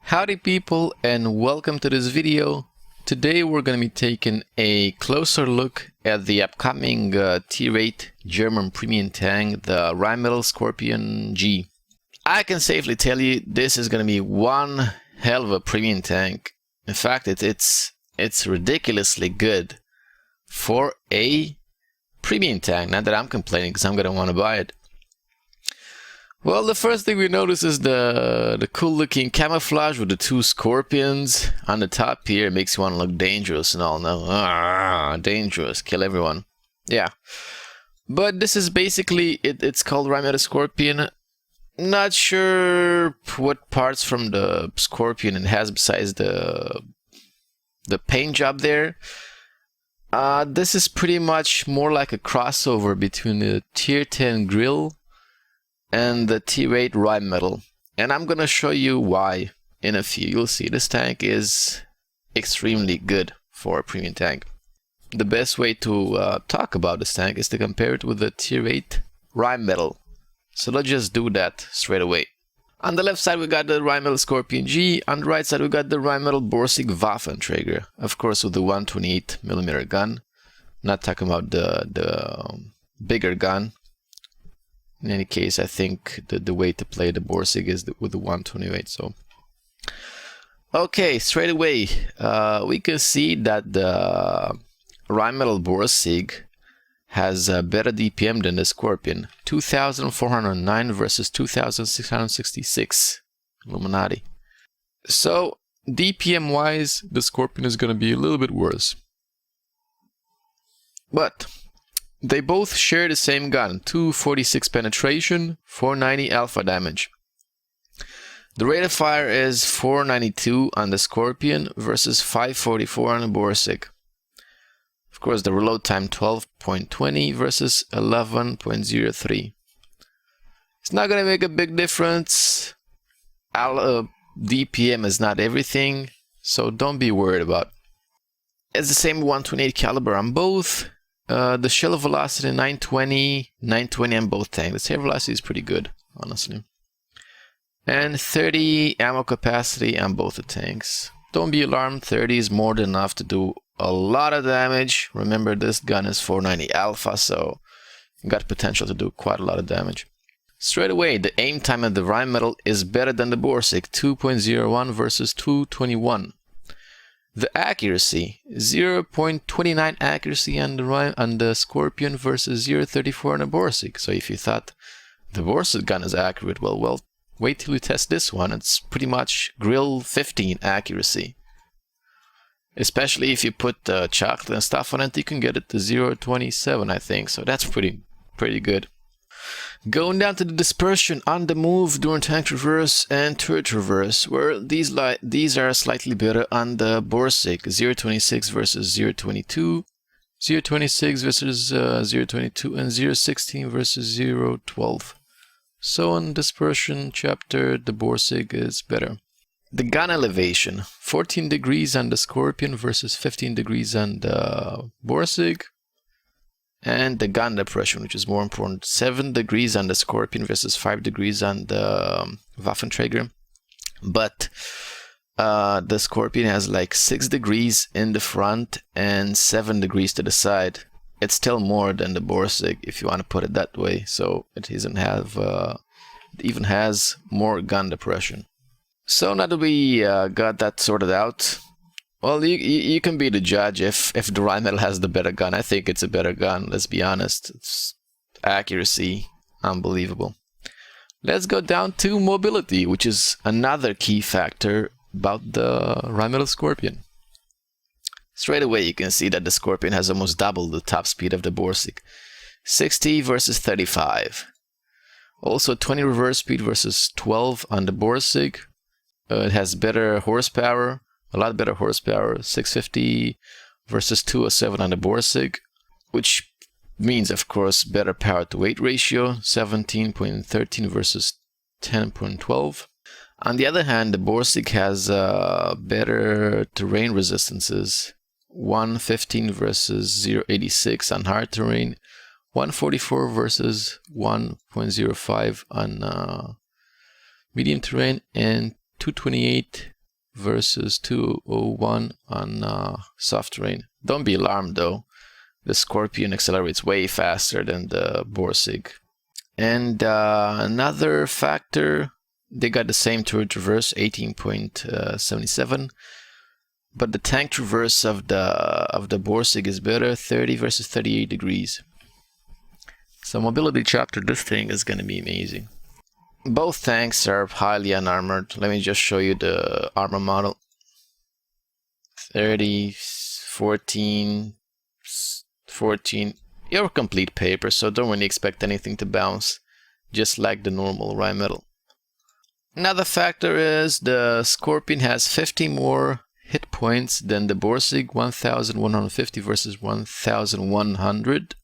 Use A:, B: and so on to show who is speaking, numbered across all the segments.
A: Howdy people, and welcome to this video. Today we're going to be taking a closer look at the upcoming tier 8 German premium tank, the Rheinmetall Skorpion G. I can safely tell you this is going to be one hell of a premium tank. In fact, it's ridiculously good for a premium tank. Not that I'm complaining, because I'm going to want to buy it. Well, the first thing we notice is the cool looking camouflage with the two scorpions on the top here. It makes you want to look dangerous and all. No, dangerous, kill everyone. Yeah, but this is basically it's called Rheinmetall Skorpion. Not sure what parts from the Scorpion it has besides the paint job there. This is pretty much more like a crossover between the tier 10 grill and the tier 8 Rheinmetall, and I'm gonna show you why in a few. You'll see this tank is extremely good for a premium tank. The best way to talk about this tank is to compare it with the tier 8 Rheinmetall. So let's just do that straight away. On the left side we got the Rheinmetall Skorpion G, on the right side we got the Rheinmetall Borsig Waffenträger, of course with the 128mm gun. Not talking about the bigger gun. In any case, I think the way to play the Borsig is with the 128. So, okay, straight away, we can see that the Rheinmetall Borsig has a better DPM than the Skorpion. 2,409 versus 2,666. Illuminati. So, DPM-wise, the Skorpion is going to be a little bit worse. But they both share the same gun, 246 penetration, 490 alpha damage. The rate of fire is 492 on the Skorpion versus 544 on the Borsig. Of course, the reload time 12.20 versus 11.03. It's not going to make a big difference. DPM is not everything, so don't be worried about it. It's the same 128 caliber on both. The shell velocity 920 on both tanks. The shell velocity is pretty good, honestly. And 30 ammo capacity on both the tanks. Don't be alarmed, 30 is more than enough to do a lot of damage. Remember, this gun is 490 alpha, so you got potential to do quite a lot of damage. Straight away, the aim time of the Rheinmetall is better than the Borsig, 2.01 versus 221. The accuracy, 0.29 accuracy on the Skorpion versus 0.34 on the Borsig. So if you thought the Borsig gun is accurate, well, wait till you test this one. It's pretty much grill 15 accuracy. Especially if you put chocolate and stuff on it, you can get it to 0.27, I think. So that's pretty good. Going down to the dispersion on the move during tank traverse and turret traverse, where these are slightly better on the Borsig, 0.26 versus 0.22, 0.26 versus 0.22, and 0.16 versus 0.12. So on dispersion chapter, the Borsig is better. The gun elevation, 14 degrees on the Skorpion versus 15 degrees on the Borsig. And the gun depression, which is more important, 7 degrees on the Skorpion versus 5 degrees on the Waffenträger. But the Skorpion has like 6 degrees in the front and 7 degrees to the side. It's still more than the Borsig, if you want to put it that way. So it even has more gun depression. So now that we got that sorted out, well, you can be the judge if the Rheinmetall has the better gun. I think it's a better gun, let's be honest. It's accuracy, unbelievable. Let's go down to mobility, which is another key factor about the Rheinmetall Skorpion. Straight away you can see that the Skorpion has almost double the top speed of the Borsig. 60 versus 35. Also 20 reverse speed versus 12 on the Borsig. It has better horsepower. A lot better horsepower, 650 versus 207 on the Borsig, which means, of course, better power to weight ratio, 17.13 versus 10.12. On the other hand, the Borsig has better terrain resistances, 115 versus 0.86 on hard terrain, 144 versus 1.05 on medium terrain, and 228 versus 201 on soft terrain. Don't be alarmed though. The Skorpion accelerates way faster than the Borsig. And another factor, they got the same turret traverse, 18.77, but the tank traverse of the Borsig is better, 30 versus 38 degrees. So mobility chapter, this thing is going to be amazing. Both tanks are highly unarmored. Let me just show you the armor model. 30, 14, 14. You're complete paper, so don't really expect anything to bounce, just like the normal Rheinmetall. Another factor is the Skorpion has 50 more hit points than the Borsig, 1150 versus 1100.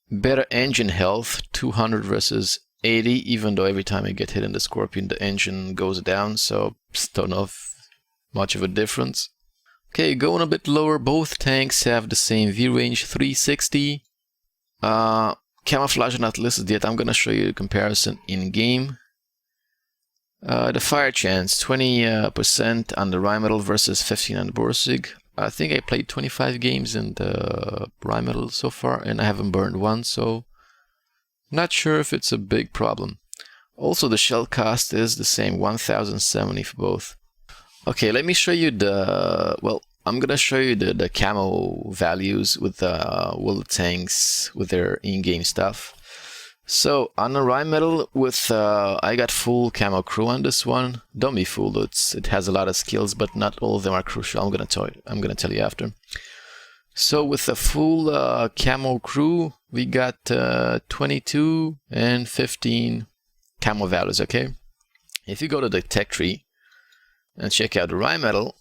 A: Better engine health, 200 versus 80, even though every time I get hit in the Skorpion the engine goes down, so don't know if much of a difference. Okay, going a bit lower, both tanks have the same view range, 360. Camouflage not listed yet. I'm gonna show you a comparison in game. The fire chance, 20% on the Rheinmetall versus 15 on the Borsig. I think I played 25 games in the Rheinmetall so far, and I haven't burned one, so not sure if it's a big problem. Also, the shell cost is the same, 1070 for both. Okay, let me show you the, well, I'm gonna show you the camo values with the tanks with their in-game stuff. So on the Rheinmetall, with I got full camo crew on this one. Don't be fooled, it has a lot of skills, but not all of them are crucial. I'm gonna tell you after. So with the full camo crew, we got 22 and 15 camo values. Okay, if you go to the tech tree and check out the Rheinmetall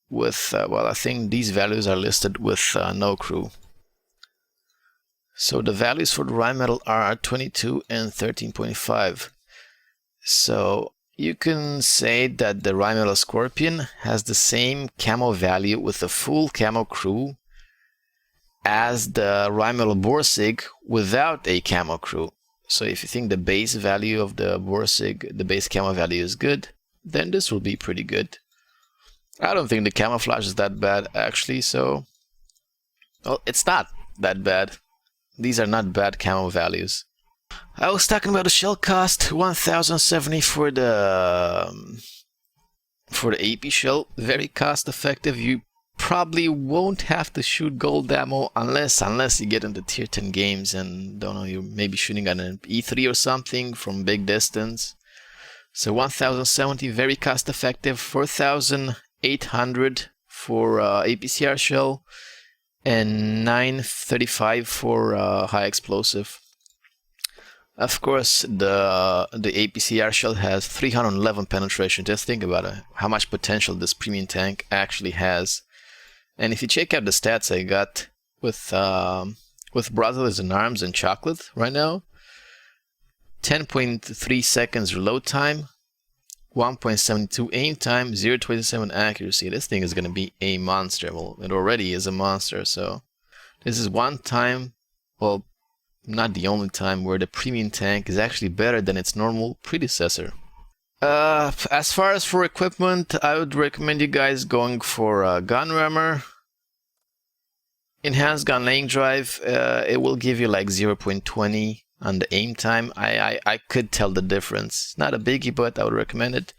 A: with well, I think these values are listed with no crew. So the values for the Rheinmetall are 22 and 13.5. So you can say that the Rheinmetall Skorpion has the same camo value with the full camo crew as the Rheinmetall Borsig without a camo crew. So if you think the base value of the Borsig, the base camo value is good, then this will be pretty good. I don't think the camouflage is that bad actually, so well, it's not that bad. These are not bad camo values. I was talking about the shell cost, 1070 for the AP shell, very cost effective. You probably won't have to shoot gold ammo unless you get into tier 10 games and don't know, you're maybe shooting at an E3 or something from big distance. So 1070, very cost effective, 4800 for APCR shell, and 935 for high explosive. Of course, the APCR shell has 311 penetration. Just think about it, how much potential this premium tank actually has. And if you check out the stats I got with Brothers in Arms and Chocolate right now, 10.3 seconds reload time, 1.72 aim time, 0.27 accuracy. This thing is going to be a monster. Well, it already is a monster, so this is one time, well, not the only time, where the premium tank is actually better than its normal predecessor. As far as for equipment, I would recommend you guys going for a gun rammer. Enhanced gun laying drive, it will give you like 0.20 on the aim time. I could tell the difference. Not a biggie, but I would recommend it.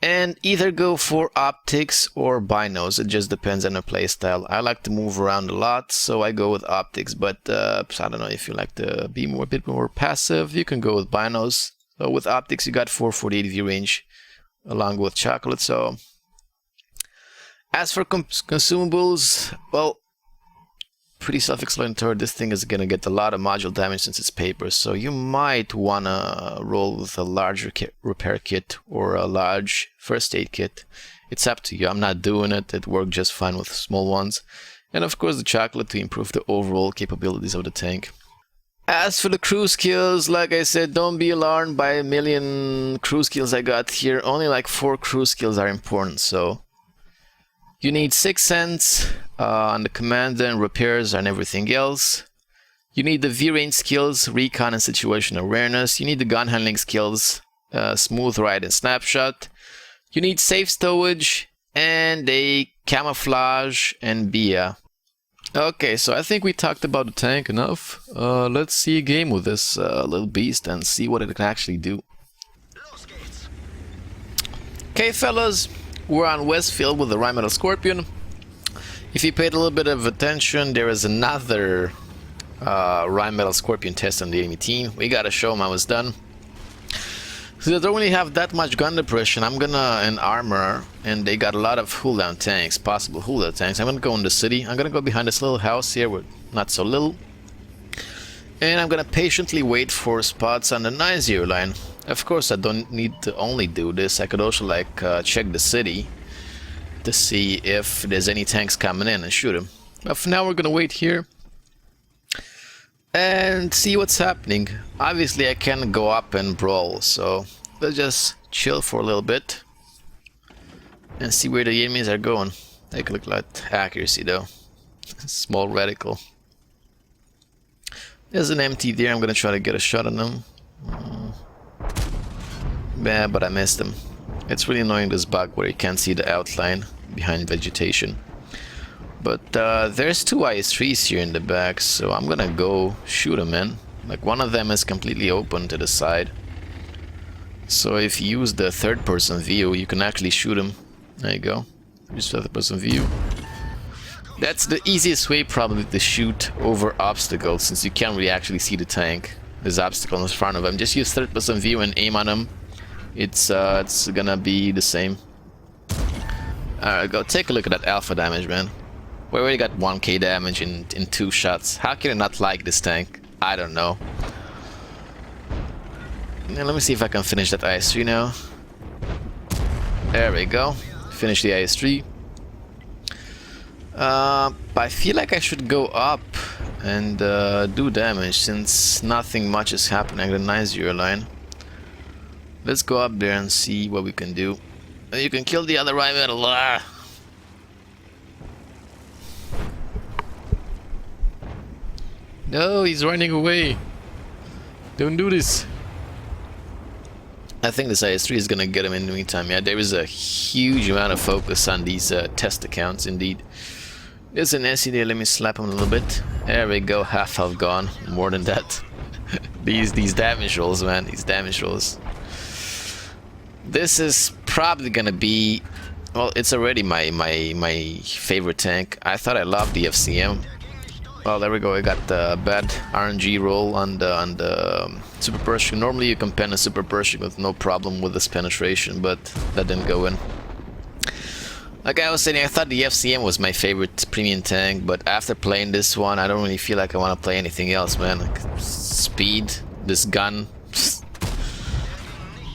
A: And either go for optics or binos. It just depends on the playstyle. I like to move around a lot, so I go with optics. But I don't know, if you like to be a bit more passive, you can go with binos. So with optics, you got 448 view range along with chocolate. So as for consumables, well, pretty self-explanatory. This thing is going to get a lot of module damage since it's paper, so you might want to roll with a larger repair kit or a large first aid kit. It's up to you. I'm not doing it. It worked just fine with small ones. And of course the chocolate to improve the overall capabilities of the tank. As for the crew skills, like I said, don't be alarmed by a million crew skills I got here. Only like 4 crew skills are important, so you need 6 cents on the commander and repairs and everything else. You need the V-range skills, recon and situation awareness. You need the gun handling skills, smooth ride and snapshot. You need safe stowage and a camouflage and BIA. Okay, so I think we talked about the tank enough. Let's see a game with this little beast and see what it can actually do. Okay, fellas, we're on Westfield with the Rheinmetall Skorpion. If you paid a little bit of attention, there is another Rheinmetall Skorpion test on the enemy team. We gotta show them I was done. So they don't really have that much gun depression. I'm gonna and armor, and they got a lot of cooldown tanks, possible cooldown tanks. I'm gonna go in the city. I'm gonna go behind this little house here with not so little, and I'm gonna patiently wait for spots on the 9-0 line. Of course, I don't need to only do this. I could also like check the city to see if there's any tanks coming in and shoot them. But for now, we're gonna wait here and see what's happening. Obviously I can go up and brawl, so let's just chill for a little bit and see where the enemies are going. Take a look at accuracy though. Small reticle. There's an empty there. I'm gonna try to get a shot on them. Yeah, but I missed him. It's really annoying, this bug where you can't see the outline behind vegetation. But there's two IS-3s here in the back, so I'm gonna go shoot them in. Like, one of them is completely open to the side. So if you use the third-person view, you can actually shoot them. There you go. Use third-person view. That's the easiest way probably to shoot over obstacles, since you can't really actually see the tank. There's obstacles in front of them. Just use third-person view and aim on them. It's gonna be the same. Alright, go take a look at that alpha damage, man. We already got 1k damage in 2 shots. How can I not like this tank? I don't know. Now, let me see if I can finish that IS-3 now. There we go. Finish the IS-3. I feel like I should go up and do damage, since nothing much is happening at the 9-0 line. Let's go up there and see what we can do. You can kill the other Rheinmetall. No, he's running away. Don't do this. I think this IS-3 is gonna get him in the meantime. Yeah, there is a huge amount of focus on these test accounts, indeed. There's an SE there. Let me slap him a little bit. There we go. Half health gone. More than that. these damage rolls, man. These damage rolls. This is probably gonna be, well, it's already my favorite tank. I thought I loved the FCM. Well, there we go. I got the bad RNG roll on the Super Pershing. Normally you can pen a Super Pershing with no problem with this penetration, but that didn't go in. Like I was saying, I thought the FCM was my favorite premium tank, but after playing this one, I don't really feel like I want to play anything else, man. Like, speed, this gun.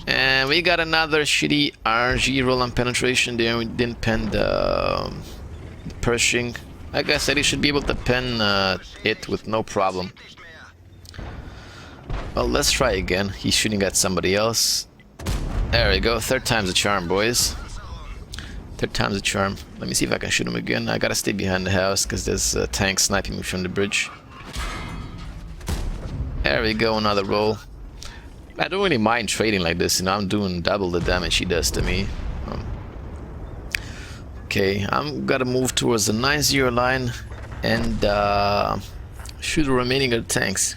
A: And we got another shitty RNG roll on penetration there. We didn't pen the Pershing. Like I said, he should be able to pen it with no problem. Well, let's try again. He's shooting at somebody else. There we go. Third time's a charm, boys. Third time's a charm. Let me see if I can shoot him again. I gotta stay behind the house because there's a tank sniping me from the bridge. There we go. Another roll. I don't really mind trading like this, you know. I'm doing double the damage he does to me. Okay, I'm gonna move towards the 9-0 line and shoot the remaining of the tanks.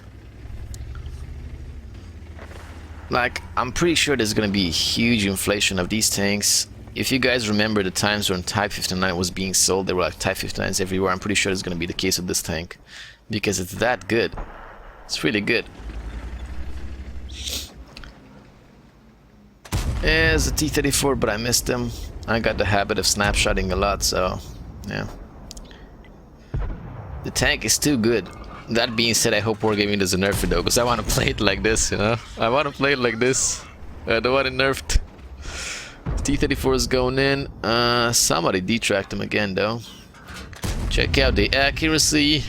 A: Like, I'm pretty sure there's gonna be a huge inflation of these tanks. If you guys remember the times when Type 59 was being sold, there were like Type 59s everywhere. I'm pretty sure it's gonna be the case with this tank, because it's that good. It's really good. There's a T-34, but I missed him. I got the habit of snapshotting a lot, so yeah. The tank is too good. That being said, I hope Wargaming doesn't nerf it though, because I want to play it like this, you know? I want to play it like this. I don't want it nerfed. T-34 is going in. Somebody detracked him again though. Check out the accuracy.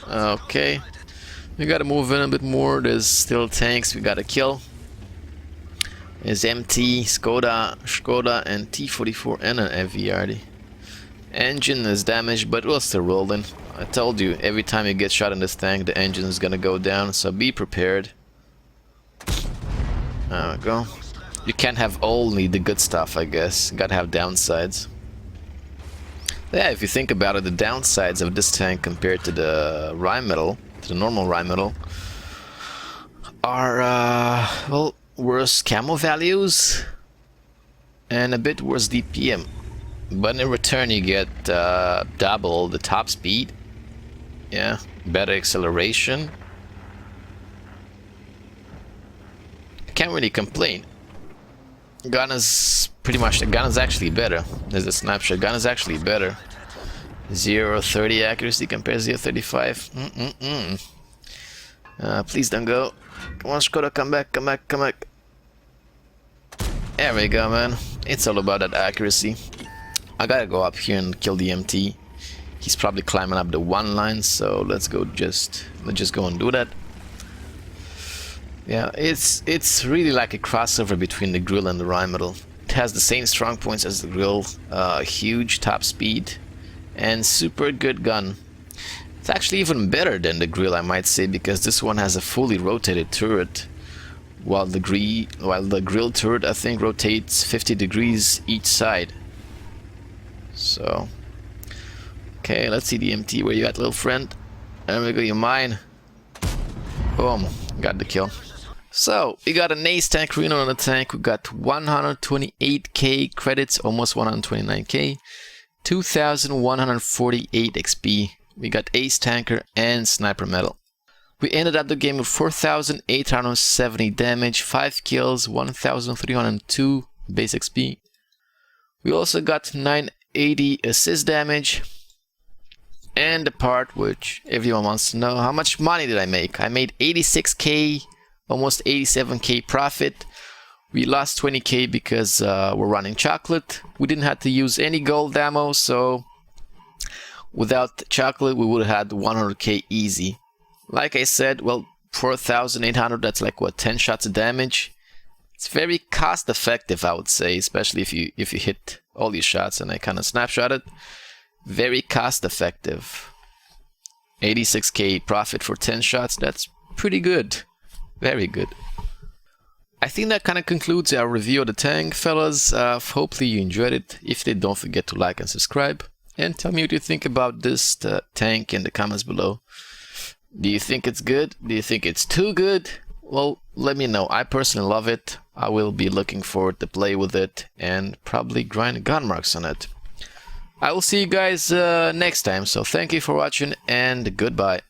A: Okay. We gotta move in a bit more. There's still tanks we gotta kill. There's MT, Skoda, and T-44 and an FVRD. Engine is damaged, but we're still rolling. I told you, every time you get shot in this tank, the engine is gonna go down, so be prepared. There we go. You can't have only the good stuff, I guess. You gotta have downsides. Yeah, if you think about it, the downsides of this tank compared to the Rheinmetall, to the normal Rheinmetall, are, well, worse camo values and a bit worse DPM. But in return, you get double the top speed. Yeah, better acceleration. I can't really complain. Gun is pretty much, the gun is actually better. There's a snapshot. Gun is actually better. 0.30 accuracy compared to 0.35. Please don't go. Come on, Skoda, come back, come back, come back. There we go, man. It's all about that accuracy. I gotta go up here and kill the MT. He's probably climbing up the one line, so let's just go and do that. Yeah, it's really like a crossover between the grill and the Rheinmetall. It has the same strong points as the grill, huge top speed, and super good gun. It's actually even better than the grill, I might say, because this one has a fully rotated turret, while the grill turret, I think, rotates 50 degrees each side. So, okay, let's see the MT. Where you at, little friend? There we go, you're mine. Boom, got the kill. So, we got an ace tank reno on the tank. We got 128k credits, almost 129k, 2148 XP. We got ace tanker and sniper medal. We ended up the game with 4870 damage, 5 kills, 1302 base XP. We also got 980 assist damage. And the part which everyone wants to know, how much money did I make? I made 86k, almost 87k profit. We lost 20k because we're running chocolate. We didn't have to use any gold ammo, so without chocolate we would have had 100k easy. Like I said, well, 4,800, that's like what, 10 shots of damage. It's very cost effective, I would say, especially if you hit all your shots, and I kind of snapshotted. Very cost effective. 86k profit for 10 shots, that's pretty good. Very good. I think that kind of concludes our review of the tank, fellas. Hopefully you enjoyed it. If you did, don't forget to like and subscribe. And tell me what you think about this tank in the comments below. Do you think it's good? Do you think it's too good? Well, let me know. I personally love it. I will be looking forward to play with it and probably grind gun marks on it. I will see you guys next time. So thank you for watching and goodbye.